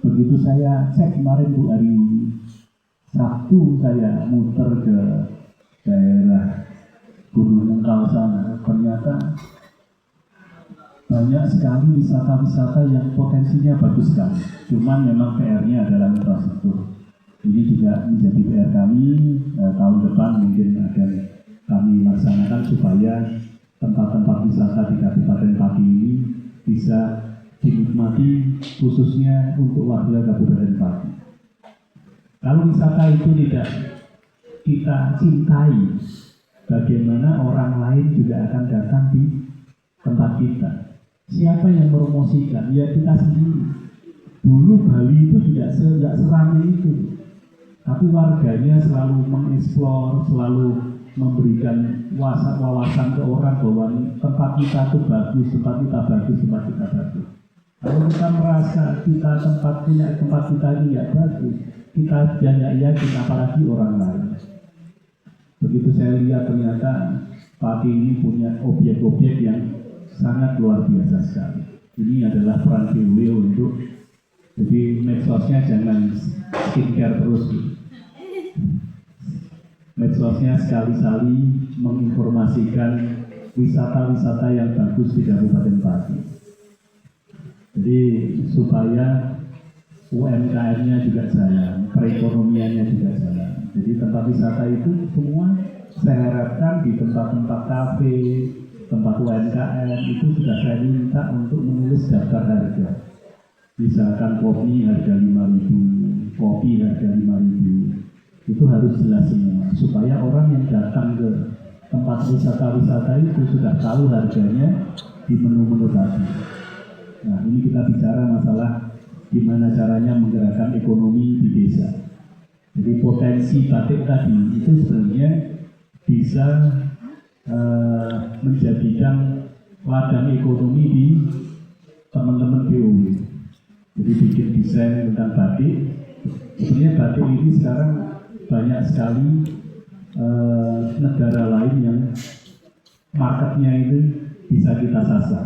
begitu saya cek kemarin Bu, hari Sabtu saya muter ke daerah Gunung Engkau sana, ternyata banyak sekali wisata-wisata yang potensinya bagus sekali. Cuman memang PR-nya adalah infrastruktur. Ini juga menjadi PR kami tahun depan mungkin akan kami laksanakan supaya tempat-tempat wisata di Kabupaten Pati ini bisa dinikmati khususnya untuk warga Kabupaten Pati. Kalau wisata itu tidak kita cintai, bagaimana orang lain juga akan datang di tempat kita. Siapa yang meromosikan? Ya kita sendiri. Dulu Bali itu tidak seramai itu, tapi warganya selalu mengeksplor, selalu memberikan wawasan ke orang bahwa tempat kita itu bagus, tempat kita bagus, tempat kita bagus. Kalau kita merasa kita punya tempat kita ini tidak bagus, kita tidak yakin apalagi orang lain. Begitu saya lihat ternyata Pati ini punya objek-objek yang sangat luar biasa sekali. Ini adalah peran BW untuk, jadi medsosnya jangan skincare terus. Medsosnya sekali-kali menginformasikan wisata-wisata yang bagus di Kabupaten Pati. Jadi supaya UMKM-nya juga jalan, perekonomiannya juga jalan. Jadi tempat wisata itu semua saya harapkan di tempat-tempat kafe, tempat UMKM itu sudah saya minta untuk menulis daftar harga. Misalkan kopi harga 5.000, kopi harga 5.000. Itu harus jelas semua supaya orang yang datang ke tempat wisata-wisata itu sudah tahu harganya di menu-menu tadi. Nah, ini kita bicara masalah gimana caranya menggerakkan ekonomi di desa. Jadi potensi batik tadi itu sebenarnya bisa menjadikan ladang ekonomi di teman-teman BOW. Jadi bikin desain tentang batik. Sebenarnya batik ini sekarang banyak sekali negara lain yang marketnya itu bisa kita sasar.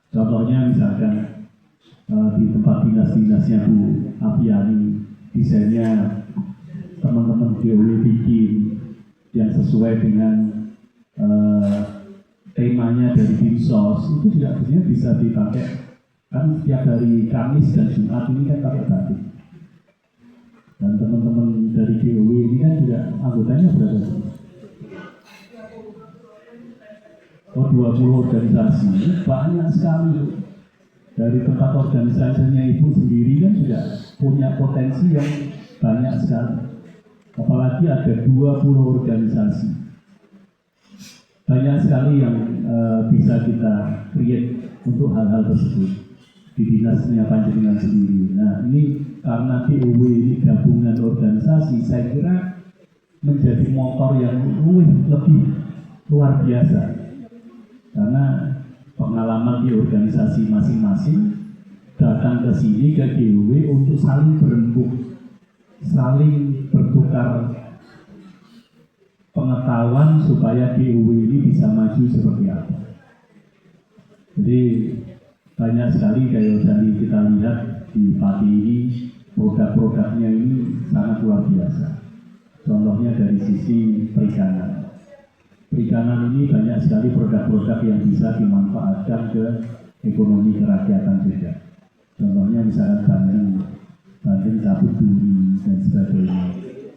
Contohnya misalkan di tempat dinas-dinasnya Bu Aviani, desainnya teman-teman BOW bikin yang sesuai dengan temanya dari Dinsos, itu juga sebenarnya bisa dipakai. Kan setiap hari Kamis dan Jumat ini kan pakai batik. Dan teman-teman dari BOW ini kan juga anggotanya berapa sih? Oh, 20 organisasi, banyak sekali. Dari tempat organisasinya Ibu sendiri kan juga punya potensi yang banyak sekali. Apalagi ada 20 organisasi. Banyak sekali yang bisa kita create untuk hal-hal tersebut di dinasnya Panjenengan sendiri. Nah, ini karena BOW ini gabungan organisasi, saya kira menjadi motor yang lebih luar biasa. Karena pengalaman di organisasi masing-masing datang ke sini ke BOW untuk saling berembuk, saling bertukar pengetahuan supaya BOW ini bisa maju seperti apa. Jadi banyak sekali kayak tadi kita lihat di Pati ini, produk-produknya ini sangat luar biasa. Contohnya dari sisi perikanan. Perikanan ini banyak sekali produk-produk yang bisa dimanfaatkan ke ekonomi kerakyatan juga. Contohnya misalnya Bandeng cabut duri dan sebagainya.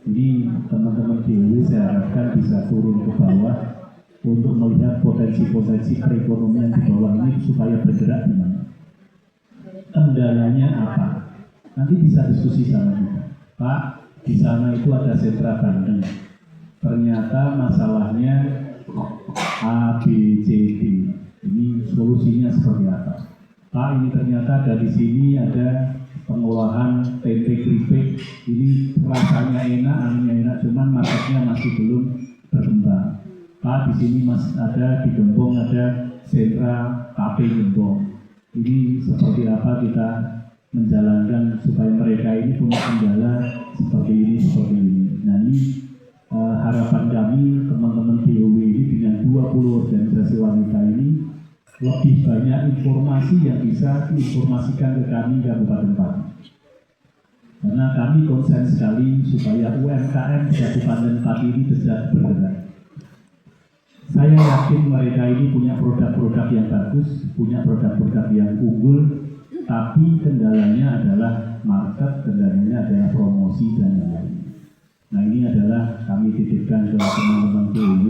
Ini teman-teman BOW saya harapkan bisa turun ke bawah untuk melihat potensi-potensi perekonomian di bawah ini supaya bergerak di mana. Kendalanya apa? Nanti bisa diskusi sama kita. Pak, di sana itu ada sentra Bandeng. Ternyata masalahnya A, B, C, D. Ini solusinya seperti apa? Pak, ini ternyata dari sini ada pengolahan tempe keripik. Ini rasanya enak, aninya enak, cuman marketnya masih belum berkembang. Pak, di sini masih ada di Gembong ada sentra tape Gembong. Ini seperti apa kita menjalankan supaya mereka ini punya kendala seperti ini. Nah, ini harapan kami teman-teman BOW ini dengan 20 organisasi wanita ini lebih banyak informasi yang bisa diinformasikan ke kami Kabupaten Pati. Karena kami konsen sekali supaya UMKM Kabupaten Pati ini bisa bergerak. Saya yakin mereka ini punya produk-produk yang bagus, punya produk-produk yang unggul, tapi kendalanya adalah market, kendalanya adalah promosi dan lain-lain. Nah, ini adalah kami titipkan ke teman-teman PUW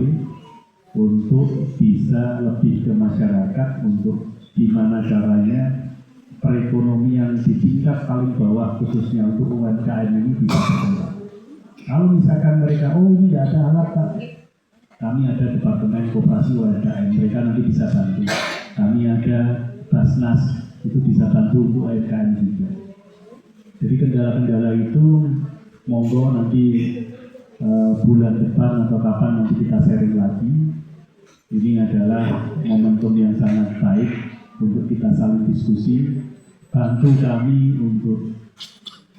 untuk bisa lebih ke masyarakat, untuk gimana caranya perekonomian di tingkat paling bawah khususnya untuk UMKM ini bisa berkembang. Kalau misalkan mereka, ini nggak ada alat Pak, kami ada Departemen Koperasi UMKM, mereka nanti bisa bantu. Kami ada Basnas, itu bisa bantu untuk UMKM juga. Jadi kendala-kendala itu monggo nanti bulan depan atau kapan nanti kita sharing lagi. Ini adalah momentum yang sangat baik untuk kita saling diskusi, bantu kami untuk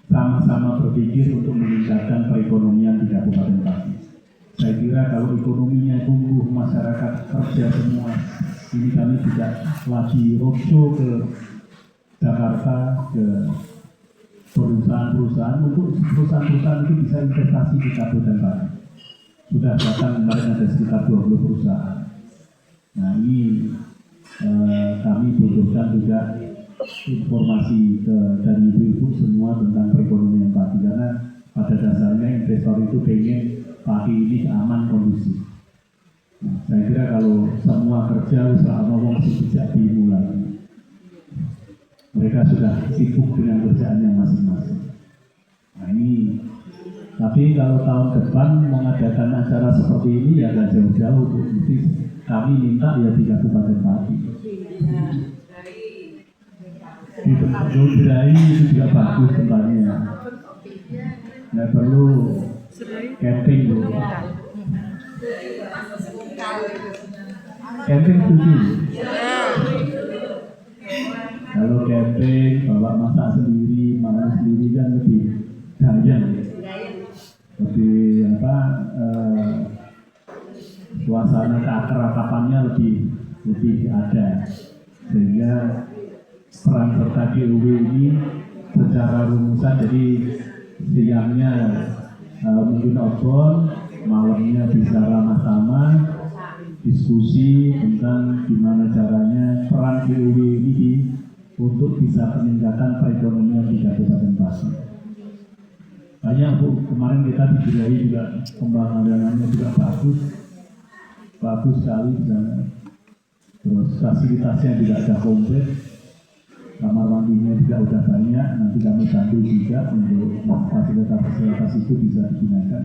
sama-sama berpikir untuk meningkatkan perekonomian di Kabupaten Pati. Saya kira kalau ekonominya tumbuh, masyarakat kerja semua, ini kami juga lagi roadshow ke Jakarta, ke perusahaan-perusahaan, untuk perusahaan-perusahaan itu bisa investasi di Kabupaten Pati. Sudah datang kemarin ada sekitar 20 perusahaan. Nah, ini kami butuhkan juga informasi dari ibu-ibu semua tentang perekonomian Pati, karena pada dasarnya investor itu pengen Pati ini aman kondusif. Nah, saya kira kalau semua kerja usaha ngomong sejak dimulai, mereka sudah sibuk dengan kerjaannya masing-masing. Nah, ini tapi kalau tahun depan mengadakan acara seperti ini ya nggak jauh-jauh, Bu. Kami minta ya di Kabupaten Pati. Di Doberai itu juga bagus tempatnya. Nggak perlu camping, Bu. Camping setuju. Kalau camping, bawa masak sendiri, makan sendiri kan lebih gayeng. Lebih suasana keakrabannya lebih ada, sehingga peran serta DUW ini secara rumusan, jadi siangnya mungkin obrolan, malamnya bisa ramah-tamah diskusi tentang gimana caranya peran DUW ini untuk bisa peningkatan perekonomian di Kabupaten Pati. Banyak, Bu, kemarin kita di Doberai juga pembangunannya juga bagus sekali di sana. Terus fasilitasnya juga ada komplit, kamar mandinya juga udah banyak. Nanti kami bantu juga untuk fasilitas itu bisa digunakan.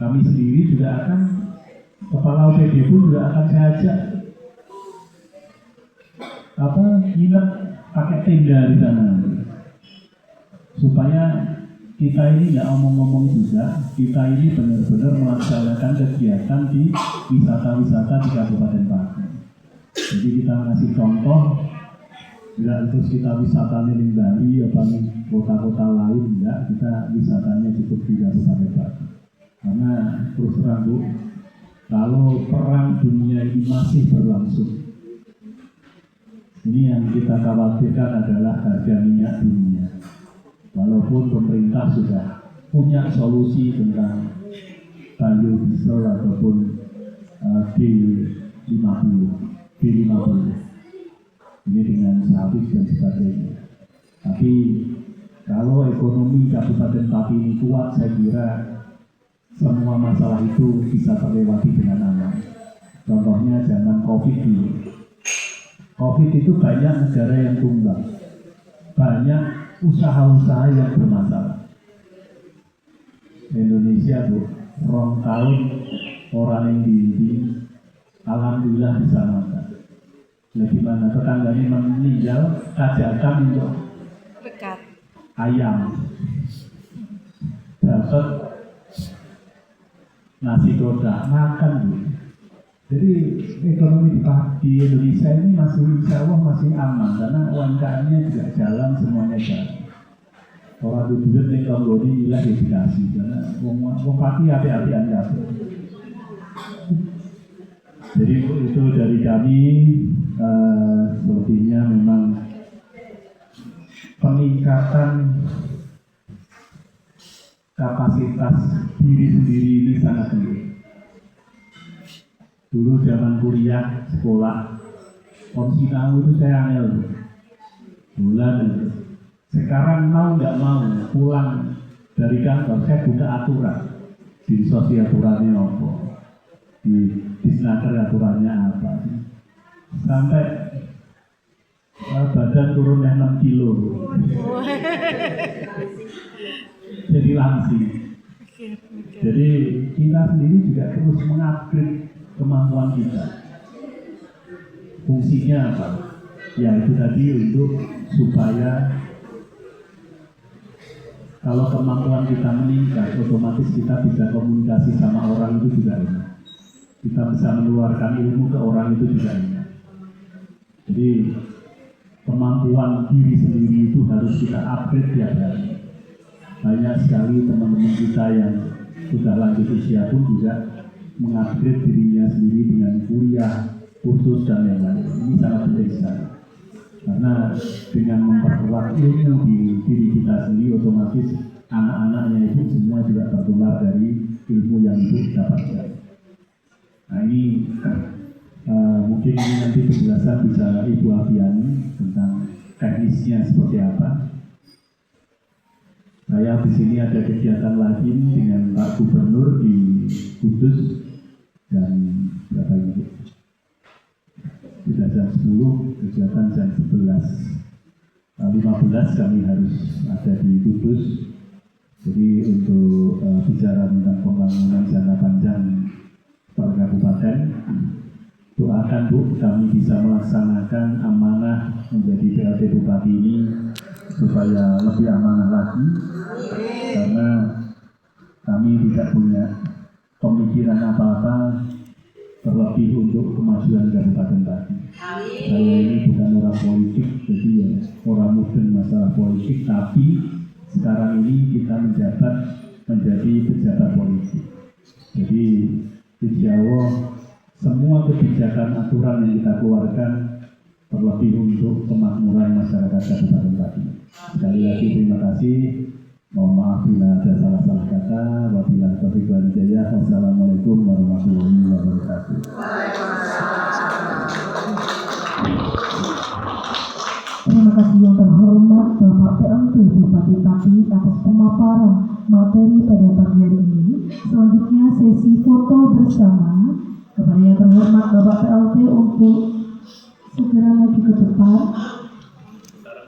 Kami sendiri juga akan, kepala OPD pun juga akan saya ajak nginep pakai tenda di sana, supaya kita ini nggak omong-omong juga, kita ini benar-benar melaksanakan kegiatan di wisata-wisata di Kabupaten Pati. Jadi kita ngasih contoh, tidak terus kita wisatanya di Bali atau di kota-kota lain, enggak, kita wisatanya cukup di Kabupaten Pati. Karena terus terang, Bu, kalau perang dunia ini masih berlangsung, ini yang kita khawatirkan adalah harga minyak dunia. Walaupun pemerintah sudah punya solusi tentang biodiesel ataupun B50 ini dengan sawit dan sebagainya. Tapi kalau ekonomi Kabupaten Pati ini kuat, saya kira semua masalah itu bisa terlewati dengan aman. Contohnya zaman COVID dulu. COVID itu banyak negara yang tumbang, banyak usaha-usaha yang bermasalah. Indonesia, Bu, 2 tahun orang yang di alhamdulillah bisa makan. Nah, gimana tetangganya meninggal, kajakan untuk ayam, dapat nasi kotak, makan, Bu. Jadi ekonomi di Indonesia ini masih, insya Allah masih aman, karena UMKM-nya juga jalan, semuanya jalan. Orang itu duit nih kalau ini nilai dikasih, karena wong Pati hati-hatian kabeh. Jadi itu dari kami. sepertinya memang peningkatan kapasitas diri sendiri ini sangat penting. Dulu zaman kuliah, sekolah, konsinau itu saya angel. Bulan itu. Sekarang mau nggak mau pulang dari kantor, saya buka aturan. Di sosial aturannya apa? Di disnaker aturannya apa? Sampai badan turunnya 6 kilo. Jadi langsing. Jadi kita sendiri juga terus mengupgrade kemampuan kita. Fungsinya apa? Ya itu tadi untuk supaya kalau kemampuan kita meningkat, otomatis kita bisa komunikasi sama orang itu juga enak. Kita bisa menularkan ilmu ke orang itu juga enak. Jadi kemampuan diri sendiri itu harus kita upgrade tiap hari. Banyak sekali teman-teman kita yang sudah lanjut usia pun juga mengupgrade dirinya sendiri dengan kuliah, kursus dan lain-lain. Ini sangat penting sekali. Karena dengan memperkuat ilmu di diri kita sendiri, otomatis anak-anaknya itu semua juga tertular dari ilmu yang ibu dapatkan. Nah ini mungkin ini nanti penjelasan bisa Ibu Afiani tentang teknisnya seperti apa. Saya di sini ada kegiatan lagi dengan Pak Gubernur di Kudus dan berapa ini? Sudah jam 10, kegiatan jam 11.15 kami harus ada di Kudus. Jadi untuk bicara tentang pembangunan jangka panjang per kabupaten, doakan Bu kami bisa melaksanakan amanah menjadi PLT Bupati ini supaya lebih amanah lagi, karena kami tidak punya pemikiran apa-apa terlebih untuk kemajuan Kabupaten Pati. Saya ini bukan orang politik, jadi ya orang mudeng masalah politik, tapi sekarang ini kita menjabat menjadi pejabat politik. Jadi insya Allah semua kebijakan aturan yang kita keluarkan terlebih untuk kemakmuran masyarakat Kabupaten Pati. Sekali lagi terima kasih. Mohon maaf bila ada salah-salah kata. Wabillahi taufiq wal hidayah. Wassalamualaikum warahmatullahi wabarakatuh. Terima kasih yang terhormat Bapak PLT Bupati Pati atas pemaparan materi pada pagi hari ini. Selanjutnya sesi foto bersama. Kepada yang terhormat Bapak PLT untuk segera maju ke depan.